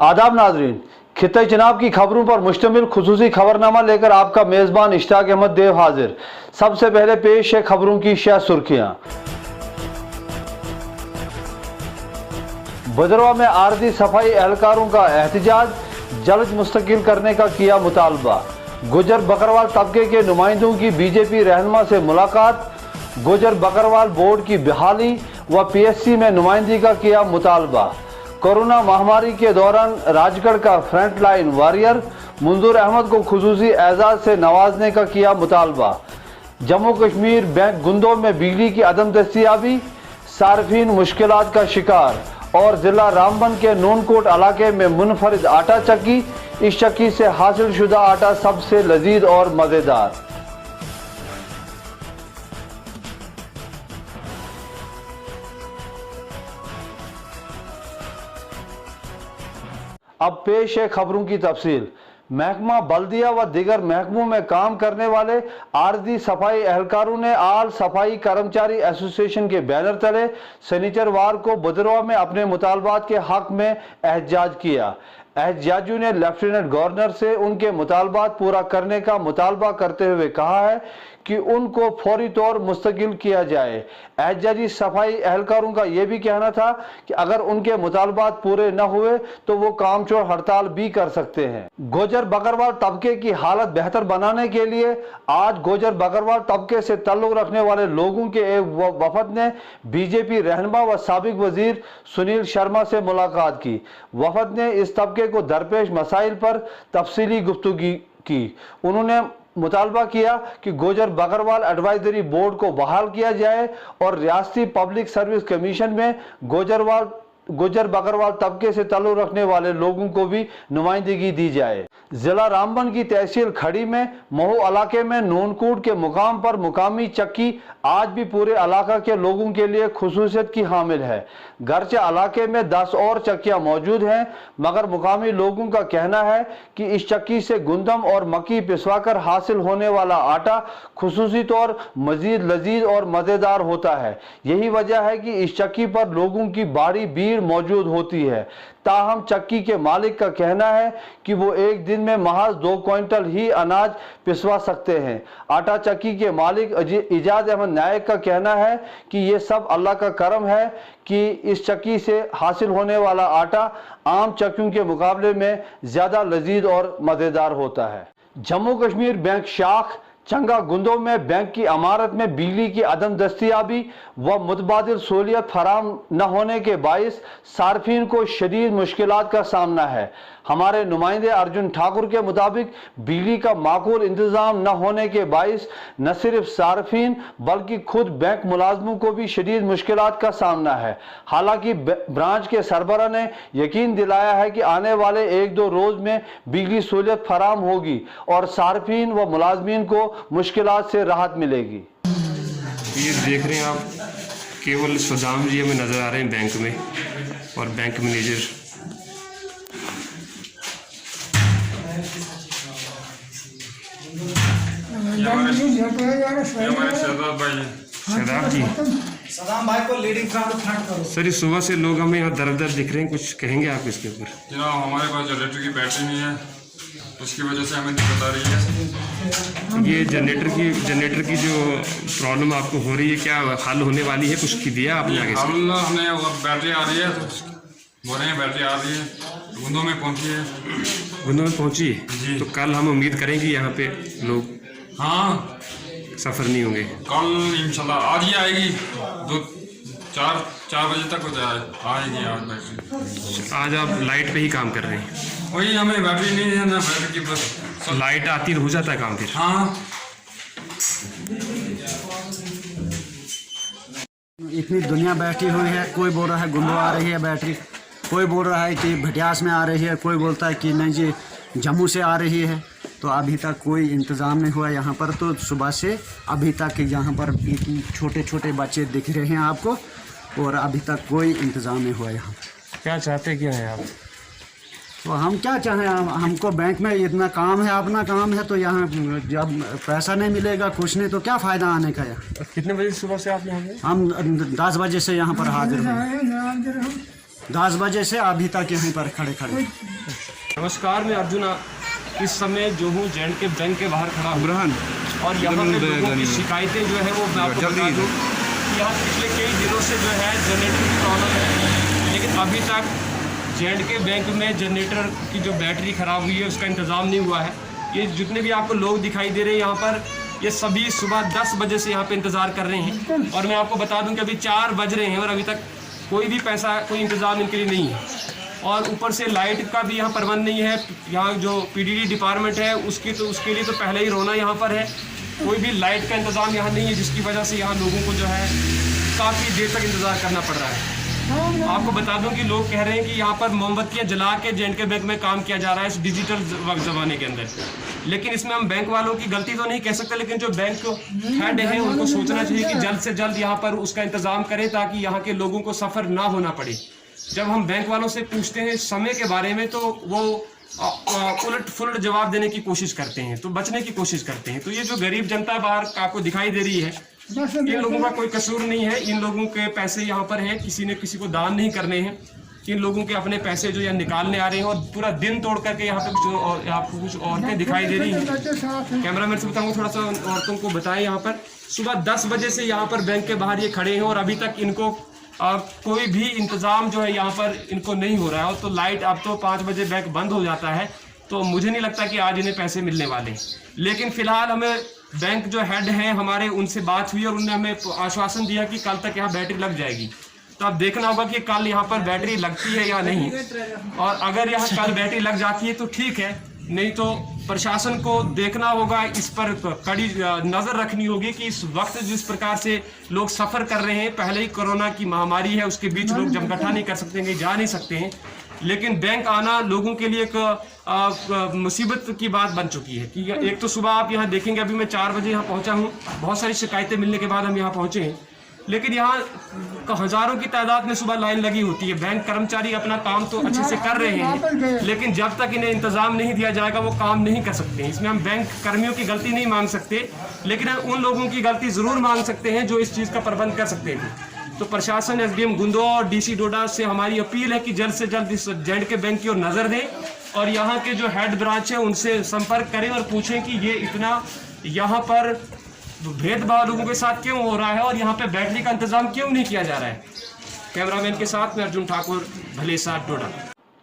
आदाब नाजरीन, खित्ते चनाब की खबरों पर मुश्तमिल खुसूसी खबरनामा लेकर आपका मेज़बान इश्ताक अहमद देव हाजिर। सबसे पहले पेश है खबरों की शाह सुर्खियां। बदरवा में आर्जी सफाई एहलकारों का एहतजाज, जल्द मुस्तकिल करने का किया मुतालबा। गुजर बकरवाल तबके के नुमाइंदों की बीजेपी रहनुमा से मुलाकात। गुजर बकरवाल बोर्ड की बहाली व PSC में नुमाइंदगी का किया मुतालबा। कोरोना महामारी के दौरान राजगढ़ का फ्रंट लाइन वॉरियर मंजूर अहमद को खुसूसी एजाज से नवाजने का किया मुतालबा। जम्मू कश्मीर बैंक गुंदों में बिजली की अदम दस्तियाबी, सार्फिन मुश्किलात का शिकार। और जिला रामबन के नूनकोट इलाके में मुनफरिद आटा चक्की, इस चक्की से हासिल शुदा आटा सबसे लजीज और मजेदार। अब पेश है खबरों की तफसील। महकमा बल्दिया व दीगर महकमों में काम करने वाले आर्जी सफाई एहलकारों ने आल सफाई कर्मचारी एसोसिएशन के बैनर तले शनिचरवार को बदरवा में अपने मुतालबात के हक में एहतजाज किया। एहतजाजियों ने लेफ्टिनेंट गवर्नर से उनके मुतालबात पूरा करने का मुतालबा करते हुए कहा है कि उनको फौरी तौर मुस्तकिल किया जाए। एहतजाजी सफाई एहलकारों का यह भी कहना था कि अगर उनके मुतालबात पूरे न हुए तो वो कामचोर हड़ताल भी कर सकते हैं। गुजर बकरवाल तबके की हालत बेहतर बनाने के लिए आज गुजर बकरवाल तबके से ताल्लुक रखने वाले लोगों के एक वफद ने बीजेपी रहनुमा व साबिक वजीर सुनील शर्मा से मुलाकात की। वफद ने इस तबके को दरपेश मसाइल पर तफसीली गुफ्तगू की। उन्होंने मुतालबा किया कि गुजर बकरवाल एडवाइजरी बोर्ड को बहाल किया जाए और रियासती पब्लिक सर्विस कमीशन में गुजर बकरवाल तबके से ताल्लुक रखने वाले लोगों को भी नुमाइंदगी दी जाए। जिला रामबन की तहसील खड़ी में महू इलाके में नूनकोट के मुकाम पर मुकामी चक्की आज भी पूरे इलाका के लोगों के लिए खुसूसियत की हामिल है। गर्चे इलाके में 10 और चक्कियां मौजूद हैं, मगर मुकामी लोगों का कहना है कि इस चक्की से गुंदम और मक्की पिसवाकर हासिल होने वाला आटा खुसूसी तौर मजीद लजीज और मजेदार होता है। यही वजह है कि इस चक्की पर लोगों की भारी भीड़ मौजूद होती है। ताहम चक्की के मालिक का कहना है कि वो एक दिन में महज 2 क्विंटल ही अनाज पिसवा सकते हैं। आटा चक्की के मालिक इजाज अहमद नायक का कहना है कि ये सब अल्लाह का करम है कि इस चक्की से हासिल होने वाला आटा आम चक्कियों के मुकाबले में ज्यादा लजीज और मजेदार होता है। जम्मू कश्मीर बैंक शाख चंगा गुंदों में बैंक की इमारत में बिजली की अदम दस्तियाबी व मुतबादिल सहूलियत फराम न होने के बाइस सार्फिन को शदीद मुश्किलात का सामना है। हमारे नुमाइंदे अर्जुन ठाकुर के मुताबिक बिजली का माकूल इंतजाम न होने के बाइस न सिर्फ सार्फिन बल्कि खुद बैंक मुलाजमों को भी शदीद मुश्किलात का सामना है। हालांकि ब्रांच के सरबरा ने यकीन दिलाया है कि आने वाले 1-2 रोज में बिजली सहूलियत फराम होगी और सार्फिन व मुलाजमीन को मुश्किलात से राहत मिलेगी। ये देख रहे हैं आप, केवल सदाम जी हमें नज़र आ रहे हैं बैंक में, और बैंक मैनेजर शहदाब जी। सदाम भाई को लीडिंग फ्रॉम द फ्रंट करो। सर, इस सुबह से लोग हमें यहाँ दर दिख रहे हैं, कुछ कहेंगे आप इसके ऊपर? जनाब, हमारे पास जनरेटर की बैटरी नहीं है, उसकी वजह से हमें दिक्कत आ रही है। ये जनरेटर की जो प्रॉब्लम आपको हो रही है, क्या हल होने वाली है? कुछ की दिया आपने आगे से? हमने बैटरी आ रही है, बोल रहे हैं बैटरी आ रही है, गुंदों में पहुंची है। गुंदों में पहुंची जी। तो कल हम उम्मीद करें कि यहाँ पे लोग हाँ, सफ़र नहीं होंगे। कल इंशाल्लाह आज ही आएगी, 4 बजे तक हो जाए आएगी आज बैटरी। आज आप लाइट पे ही काम कर रहे हैं? वही, हमें बैटरी नहीं है ना, बैटरी की बस लाइट आती हो जाता है काम फिर? हाँ। इतनी दुनिया बैठी हुई है, कोई बोल रहा है गुंडो आ रही है बैटरी, कोई बोल रहा है कि भटियास में आ रही है, कोई बोलता है कि नहीं जी जम्मू से आ रही है। तो अभी तक कोई इंतज़ाम नहीं हुआ यहाँ पर। तो सुबह से अभी तक यहाँ पर छोटे छोटे बच्चे दिख रहे हैं आपको, और अभी तक कोई इंतज़ाम नहीं हुआ यहाँ। क्या चाहते क्या है आप? तो हम क्या चाहें, हमको बैंक में इतना काम है, अपना काम है, तो यहाँ जब पैसा नहीं मिलेगा कुछ नहीं तो क्या फ़ायदा आने का यहाँ। कितने बजे सुबह से आप यहाँ पे? हम 10 बजे से यहाँ पर हाजिर हैं, 10 बजे से अभी तक यहीं पर खड़े खड़े। नमस्कार, मैं अर्जुन इस समय जो हूँ जे&के बैंक के बाहर खड़ा हूँ और यहाँ पे लोगों की शिकायतें जो है वो मैं आपको बता दूँ कि यहाँ पिछले कई दिनों से जो है जनरेटर की प्रॉब्लम है, लेकिन अभी तक जे&के बैंक में जनरेटर की जो बैटरी ख़राब हुई है उसका इंतज़ाम नहीं हुआ है। ये जितने भी आपको लोग दिखाई दे रहे हैं यहाँ पर, ये सभी सुबह 10 बजे से यहाँ पे इंतज़ार कर रहे हैं और मैं आपको बता दूं कि अभी 4 बज रहे हैं और अभी तक कोई भी पैसा, कोई इंतज़ाम इनके लिए नहीं है। और ऊपर से लाइट का भी यहाँ प्रबंध नहीं है। यहाँ जो पीडीडी डिपार्टमेंट है उसके लिए तो पहले ही रोना यहाँ पर है। कोई भी लाइट का इंतज़ाम यहाँ नहीं है, जिसकी वजह से यहाँ लोगों को जो है काफ़ी देर तक इंतज़ार करना पड़ रहा है। आपको बता दूं कि लोग कह रहे हैं कि यहाँ पर मोमबत्तियाँ जला के जे&के बैंक में काम किया जा रहा है इस डिजिटल ज़माने के अंदर, लेकिन इसमें हम बैंक वालों की गलती तो नहीं कह सकते, लेकिन जो बैंक हेड हैं उनको सोचना चाहिए कि जल्द से जल्द यहाँ पर उसका इंतज़ाम करें ताकि यहाँ के लोगों को सफ़र ना होना पड़े। जब हम बैंक वालों से पूछते हैं समय के बारे में तो वो उलट फुलट जवाब देने की कोशिश करते हैं, तो बचने की कोशिश करते हैं। तो ये जो गरीब जनता बाहर आपको दिखाई दे रही है, इन लोगों का कोई कसूर नहीं है। इन लोगों के पैसे यहाँ पर हैं, किसी ने किसी को दान नहीं करने हैं। इन लोगों के अपने पैसे जो यहाँ निकालने आ रहे हैं और पूरा दिन तोड़ करके यहाँ पे आपको कुछ औरतें दिखाई दे रही हैं। कैमरामैन से बताऊंगा थोड़ा सा औरतों को बताएं। यहाँ पर सुबह 10 बजे से यहाँ पर बैंक के बाहर ये खड़े हैं और अभी तक इनको कोई भी इंतज़ाम जो है यहाँ पर इनको नहीं हो रहा है। तो लाइट अब तो 5 बजे बैंक बंद हो जाता है, तो मुझे नहीं लगता कि आज इन्हें पैसे मिलने वाले। लेकिन फिलहाल हमें बैंक जो हेड हैं हमारे, उनसे बात हुई और उन्होंने हमें आश्वासन दिया कि कल तक यहाँ बैटरी लग जाएगी। तो अब देखना होगा कि कल यहाँ पर बैटरी लगती है या नहीं, और अगर यहाँ कल बैटरी लग जाती है तो ठीक है, नहीं तो प्रशासन को देखना होगा, इस पर कड़ी नज़र रखनी होगी कि इस वक्त जिस प्रकार से लोग सफ़र कर रहे हैं, पहले ही कोरोना की महामारी है, उसके बीच लोग जमघटा नहीं कर सकते हैं, जा नहीं सकते हैं, लेकिन बैंक आना लोगों के लिए एक मुसीबत की बात बन चुकी है। कि एक तो सुबह आप यहाँ देखेंगे, अभी मैं 4 बजे यहाँ पहुँचा हूँ, बहुत सारी शिकायतें मिलने के बाद हम यहाँ पहुँचे हैं, लेकिन यहाँ हज़ारों की तादाद में सुबह लाइन लगी होती है। बैंक कर्मचारी अपना काम तो अच्छे से कर रहे हैं, लेकिन जब तक इन्हें इंतज़ाम नहीं दिया जाएगा वो काम नहीं कर सकते हैं। इसमें हम बैंक कर्मियों की गलती नहीं मांग सकते, लेकिन हम उन लोगों की गलती ज़रूर मांग सकते हैं जो इस चीज़ का प्रबंध कर सकते हैं। तो प्रशासन, एसडीएम गुंदोआ और डीसी डोडा से हमारी अपील है कि जल्द से जल्द इस जे&के बैंक की ओर नज़र दें और यहाँ के जो हेड ब्रांच है उनसे संपर्क करें और पूछें कि ये इतना यहाँ पर भेदभाव लोगों के साथ क्यों हो रहा है और यहाँ पे बैटरी का इंतजाम क्यों नहीं किया जा रहा है। कैमरामैन के साथ में अर्जुन ठाकुर, भलेसार, डोडा।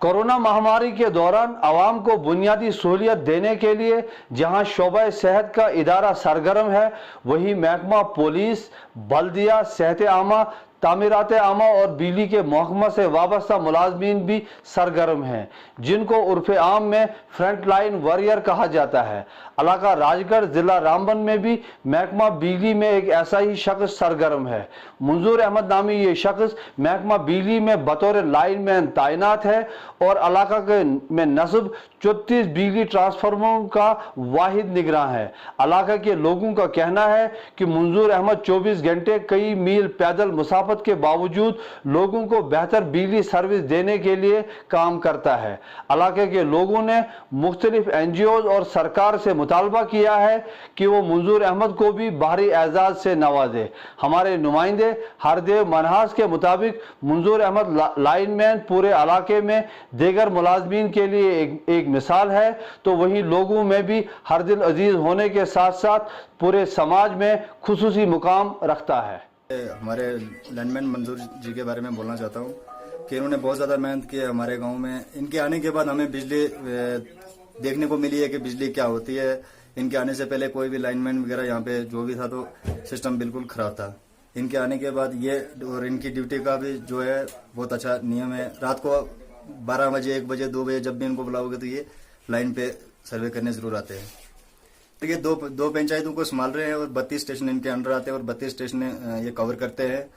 कोरोना महामारी के दौरान आवाम को बुनियादी सहूलियत देने के लिए जहां शोबा सेहत का इदारा सरगर्म है, वहीं महकमा पुलिस, बल्दिया, सेहत आमा, तामीरात आमा और बिजली के महकमा से वाबस्ता मुलाजमीन भी सरगर्म हैं, जिनको उर्फ आम में फ्रंट लाइन वॉरियर कहा जाता है। इलाका राजगढ़, जिला रामबन में भी महकमा बिजली में एक ऐसा ही शख्स सरगर्म है। मंजूर अहमद नामी ये शख्स महकमा बिजली में बतौर लाइनमैन तैनात है और इलाका के में नस्ब 34 बिजली ट्रांसफार्मरों का वाहिद निगरान है। इलाका के लोगों का कहना है कि मंजूर अहमद 24 घंटे कई मील पैदल मुसाफत के बावजूद लोगों को बेहतर बिजली सर्विस देने के लिए काम करता है। इलाके के लोगों ने मुख्तलिफ NGOs और सरकार से मुतालबा किया है कि वो मंजूर अहमद को भी बाहरी एजाज से नवाजे। हमारे नुमाइंदे हरदेव मनहास के मुताबिक मंजूर अहमद लाइनमैन पूरे इलाके में दीगर मुलाजमीन के लिए एक मिसाल है, तो वहीं लोगों में भी हर दिल अजीज होने के साथ साथ पूरे समाज में खुसूसी मुकाम रखता है। हमारे लाइनमैन मंजूर जी के बारे में बोलना चाहता हूँ कि इन्होंने बहुत ज़्यादा मेहनत की है हमारे गांव में। इनके आने के बाद हमें बिजली देखने को मिली है कि बिजली क्या होती है। इनके आने से पहले कोई भी लाइनमैन वगैरह यहाँ पे जो भी था तो सिस्टम बिल्कुल खराब था। इनके आने के बाद ये और इनकी ड्यूटी का भी जो है बहुत अच्छा नियम है। रात को 12 बजे, 1 बजे, 2 बजे जब भी इनको बुलाओगे तो ये लाइन पे सर्वे करने जरूर आते हैं। तो ये दो पंचायतों को संभाल रहे हैं और 32 स्टेशन इनके अंडर आते हैं और 32 स्टेशन ये कवर करते हैं।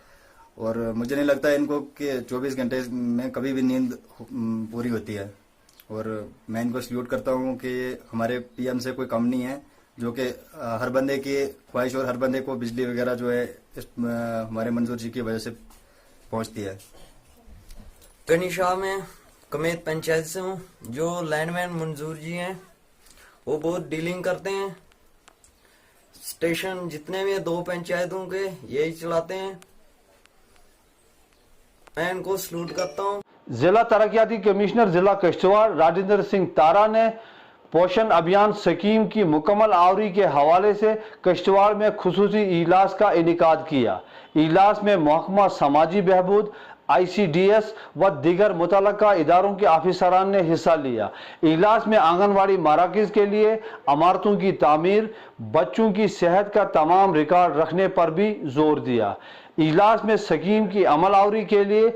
और मुझे नहीं लगता इनको कि 24 घंटे में कभी भी नींद पूरी होती है। और मैं इनको सल्यूट करता हूँ कि हमारे PM से कोई कम नहीं है, जो कि हर बंदे की ख्वाहिश और हर बंदे को बिजली वगैरह जो है हमारे मंजूर जी की वजह से पहुँचती है। कनिशा में कमेत पंचायत से हूँ। जो लाइनमैन मंजूर जी हैं वो बहुत डीलिंग करते हैं। स्टेशन जितने भी 2 पंचायतों के यही चलाते हैं। मैं इनको सल्यूट करता हूँ। जिला तरक्याती कमिश्नर जिला किश्तवाड़ राजेंद्र सिंह तारा ने पोषण अभियान स्कीम की मुकम्मल आवरी के हवाले से किश्तवाड़ में खुसूसी इजलास का इनेकाद किया। इजलास में महकमा समाजी बहबूद, ICDS व दीगर मुतल्लका इदारों के ऑफिसरान ने हिस्सा लिया। इजलास में आंगनवाड़ी मराकज़ के लिए इमारतों की तामीर, बच्चों की सेहत का तमाम रिकॉर्ड रखने पर भी जोर दिया। इजलास में स्कीम की अमलावरी के लिए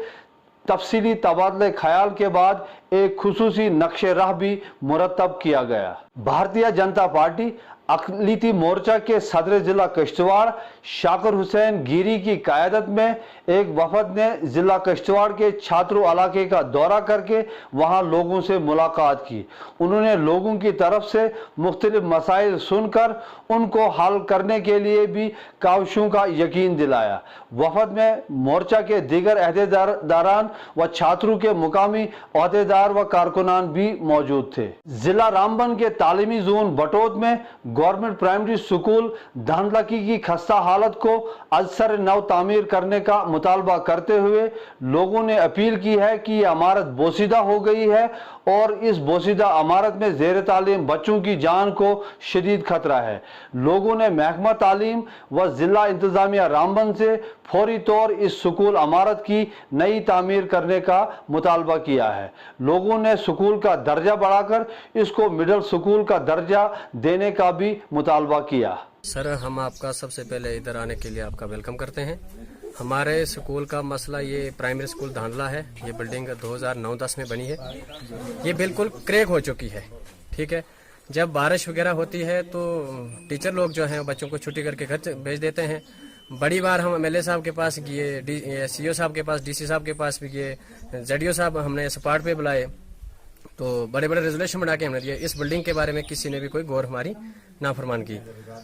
तफसीली तबादले ख्याल के बाद एक खुसूसी नक्शे राह भी मुरतब किया गया। भारतीय जनता पार्टी अक़लीती मोर्चा के सदर जिला किश्तवाड़ शाकिर हुसैन गिरी की क़यादत में एक वफद ने जिला किश्तवाड़ के छात्रों इलाके का दौरा करके वहां लोगों से मुलाकात की। उन्होंने लोगों की तरफ से मुख्तलिफ मसाइल सुनकर उनको हल करने के लिए भी काविशों का यकीन दिलाया। वफद में मोर्चा के दीगर अहदेदारान व छात्रों के मुकामी अहदेदार व कारकुनान भी मौजूद थे। जिला रामबन के तालीमी जोन बटोत में गवर्नमेंट प्राइमरी स्कूल धांधलकी की खस्ता हालत को अजसर नव तामीर करने का मुतालबा करते हुए लोगों ने अपील की है कि यह इमारत बोसीदा हो गई है और इस बोसीदा इमारत में ज़ेर तालीम बच्चों की जान को शदीद खतरा है। लोगों ने महकमा तालीम व जिला इंतजामिया रामबन से फौरी तौर इस स्कूल इमारत की नई तामीर करने का मुतालबा किया है। लोगों ने स्कूल का दर्जा बढ़ाकर इसको मिडिल स्कूल का दर्जा देने का भी मुतालबा किया। सर, हम आपका सबसे पहले इधर आने के लिए आपका वेलकम करते हैं। हमारे स्कूल का मसला, ये प्राइमरी स्कूल धांधला है। ये बिल्डिंग 2009-10 में बनी है। ये बिल्कुल क्रैक हो चुकी है। ठीक है, जब बारिश वगैरह होती है तो टीचर लोग जो हैं बच्चों को छुट्टी करके घर भेज देते हैं। बड़ी बार हम MLA साहब के पास गए, CO साहब के पास, DC साहब के पास भी गए, ZDO साहब हमने स्पॉट पे बुलाए, तो बड़े बड़े रेजोल्यूशन बना के हमने दिए। इस बिल्डिंग के बारे में किसी ने भी कोई गौर हमारी नाफरमान की।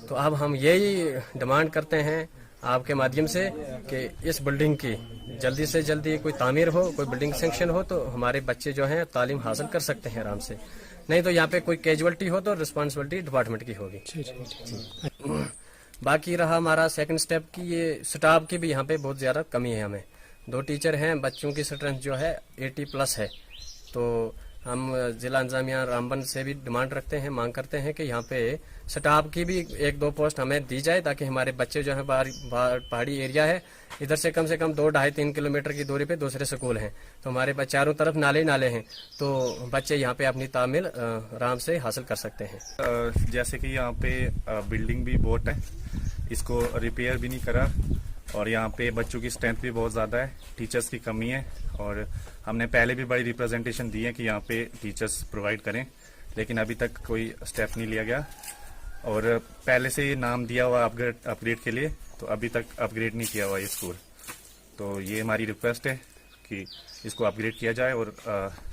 तो अब हम यही डिमांड करते हैं आपके माध्यम से कि इस बिल्डिंग की जल्दी से जल्दी कोई तामीर हो, कोई बिल्डिंग सेंक्शन हो तो हमारे बच्चे जो हैं तालीम हासिल कर सकते हैं आराम से। नहीं तो यहाँ पे कोई कैजुअलिटी हो तो रिस्पॉन्सिबिलिटी डिपार्टमेंट की होगी। बाकी रहा हमारा सेकंड स्टेप की, ये स्टाफ की भी यहाँ पे बहुत ज़्यादा कमी है। हमें 2 टीचर हैं, बच्चों की स्ट्रेंथ जो है 80+ है। तो हम जिला इंतजामिया रामबन से भी डिमांड रखते हैं, मांग करते हैं कि यहाँ पे स्टाफ की भी 1-2 पोस्ट हमें दी जाए ताकि हमारे बच्चे जो है पहाड़ी एरिया है, इधर से कम 2-2.5-3 किलोमीटर की दूरी पे दूसरे स्कूल हैं। तो हमारे चारों तरफ नाले हैं, तो बच्चे यहाँ पे अपनी तामील आराम से हासिल कर सकते हैं। जैसे कि यहाँ पे बिल्डिंग भी बहुत है, इसको रिपेयर भी नहीं करा और यहाँ पे बच्चों की स्ट्रेंथ भी बहुत ज़्यादा है, टीचर्स की कमी है। और हमने पहले भी बड़ी रिप्रेजेंटेशन दी है कि यहाँ पे टीचर्स प्रोवाइड करें, लेकिन अभी तक कोई स्टेप नहीं लिया गया। और पहले से ये नाम दिया हुआ अपग्रेड के लिए, तो अभी तक अपग्रेड नहीं किया हुआ ये स्कूल। तो ये हमारी रिक्वेस्ट है कि इसको अपग्रेड किया जाए और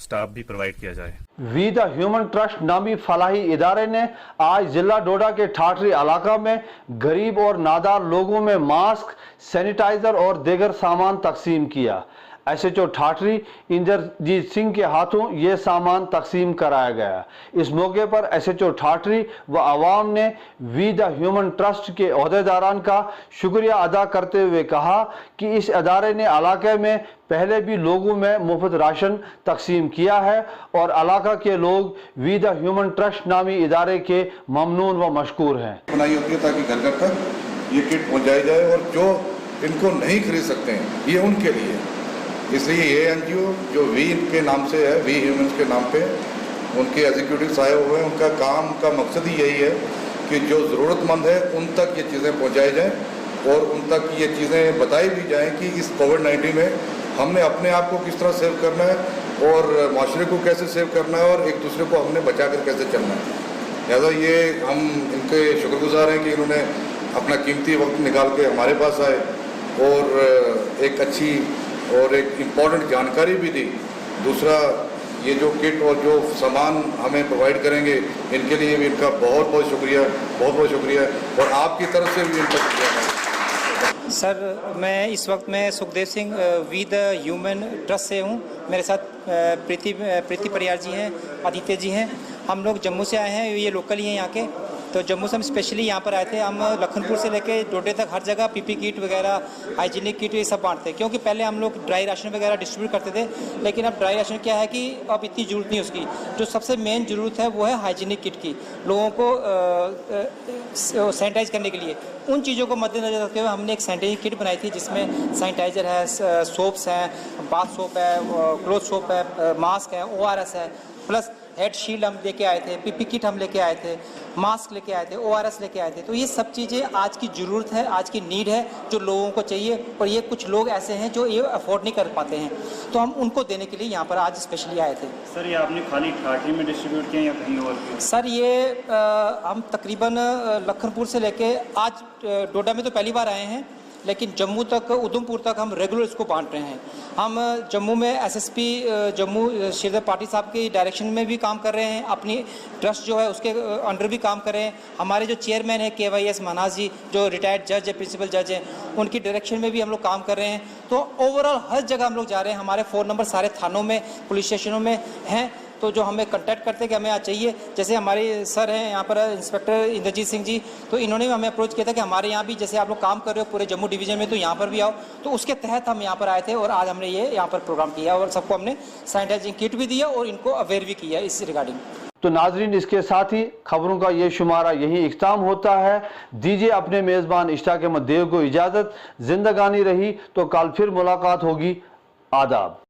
स्टाफ भी प्रोवाइड किया जाए। वी द ह्यूमन ट्रस्ट नामी फलाही इदारे ने आज जिला डोडा के ठाठरी इलाका में गरीब और नादार लोगों में मास्क, सैनिटाइजर और दीगर सामान तकसीम किया। SHO ठाठरी इंद्रजीत सिंह के हाथों ये सामान तकसीम कराया गया। इस मौके पर SHO ठाठरी व आवाम ने वी द ह्यूमन ट्रस्ट के अहदेदारान का शुक्रिया अदा करते हुए कहा कि इस अदारे ने इलाके में पहले भी लोगों में मुफ्त राशन तकसीम किया है और इलाका के लोग वी द ह्यूमन ट्रस्ट नामी इदारे के ममनून व मशकूर हैं। बनाई होती है ताकि घर घर तक ये किट पहुँचाई जाए और जो इनको नहीं खरीद सकते हैं ये उनके लिए। इसलिए ये NGO जो वी के नाम से है, वी ह्यूमन्स के नाम पे उनके एग्जीक्यूटिव्स आए हुए हैं, उनका काम का मकसद ही यही है कि जो ज़रूरतमंद है उन तक ये चीज़ें पहुंचाई जाएं और उन तक ये चीज़ें बताई भी जाएं कि इस कोविड-19 में हमने अपने आप को किस तरह सेव करना है और माशरे को कैसे सेव करना है और एक दूसरे को हमने बचा कर कैसे चलना है। लिहाजा ये हम इनके शुक्रगुजार हैं कि इन्होंने अपना कीमती वक्त निकाल के हमारे पास आए और एक अच्छी और एक इम्पॉर्टेंट जानकारी भी दी। दूसरा, ये जो किट और जो सामान हमें प्रोवाइड करेंगे इनके लिए भी इनका बहुत बहुत शुक्रिया और आपकी तरफ से भी इनका शुक्रिया। सर, मैं इस वक्त मैं Sukhdev Singh we the human trust से हूँ। मेरे साथ प्रीति परियार जी हैं, आदित्य जी हैं। हम लोग जम्मू से आए हैं, ये लोकल ही हैं यहाँ के। तो जम्मू से हम स्पेशली यहाँ पर आए थे। हम लखनपुर से लेके डोडे तक हर जगह पीपी किट वगैरह, हाइजीनिक किट ये सब बांटते हैं, क्योंकि पहले हम लोग ड्राई राशन वगैरह डिस्ट्रीब्यूट करते थे, लेकिन अब ड्राई राशन क्या है कि अब इतनी ज़रूरत नहीं उसकी। जो सबसे मेन ज़रूरत है वो है हाइजीनिक किट की, लोगों को सैनिटाइज करने के लिए। उन चीज़ों को मद्देनजर रखते हुए हमने एक सैनिटाइजिंग किट बनाई थी, जिसमें सैनिटाइज़र है, सोप्स हैं, बाथ सोप है, क्लोथ सोप है, मास्क है, ORS है, प्लस हेड शील्ड हम लेके आए थे, पीपी किट हम लेके आए थे, मास्क लेके आए थे, ORS लेके आए थे। तो ये सब चीज़ें आज की ज़रूरत है, आज की नीड है, जो लोगों को चाहिए। और ये कुछ लोग ऐसे हैं जो ये अफोर्ड नहीं कर पाते हैं, तो हम उनको देने के लिए यहाँ पर आज स्पेशली आए थे। सर, ये आपने खाली ठाठी में डिस्ट्रीब्यूट किया या कहीं और? सर, ये हम तकरीबन लखनपुर से लेके आज डोडा में तो पहली बार आए हैं, लेकिन जम्मू तक, उधमपुर तक हम रेगुलर इसको बांट रहे हैं। हम जम्मू में SSP जम्मू श्रीधर पाटिल साहब की डायरेक्शन में भी काम कर रहे हैं, अपनी ट्रस्ट जो है उसके अंडर भी काम कर रहे हैं। हमारे जो चेयरमैन है KYS महानाज जी, जो रिटायर्ड जज है, प्रिंसिपल जज हैं, उनकी डायरेक्शन में भी हम लोग काम कर रहे हैं। तो ओवरऑल हर जगह हम लोग जा रहे हैं। हमारे 4 नंबर सारे थानों में, पुलिस स्टेशनों में हैं। तो जो हमें कांटेक्ट करते हैं कि हमें आज चाहिए, जैसे हमारे सर हैं यहाँ पर इंस्पेक्टर इंद्रजीत सिंह जी, तो इन्होंने भी हमें अप्रोच किया था कि हमारे यहाँ भी जैसे आप लोग काम कर रहे हो पूरे जम्मू डिवीज़न में, तो यहाँ पर भी आओ। तो उसके तहत हम यहाँ पर आए थे और आज हमने ये यहाँ पर प्रोग्राम किया और सबको हमने सैनिटाइजिंग किट भी दिया और इनको अवेयर भी किया इस रिगार्डिंग। तो नाजरीन, इसके साथ ही खबरों का ये शुमारा यही इख्ताम होता है। दीजिए अपने मेज़बान इश्ताक अहमद देव को इजाज़त। जिंदगानी रही तो कल फिर मुलाकात होगी। आदाब।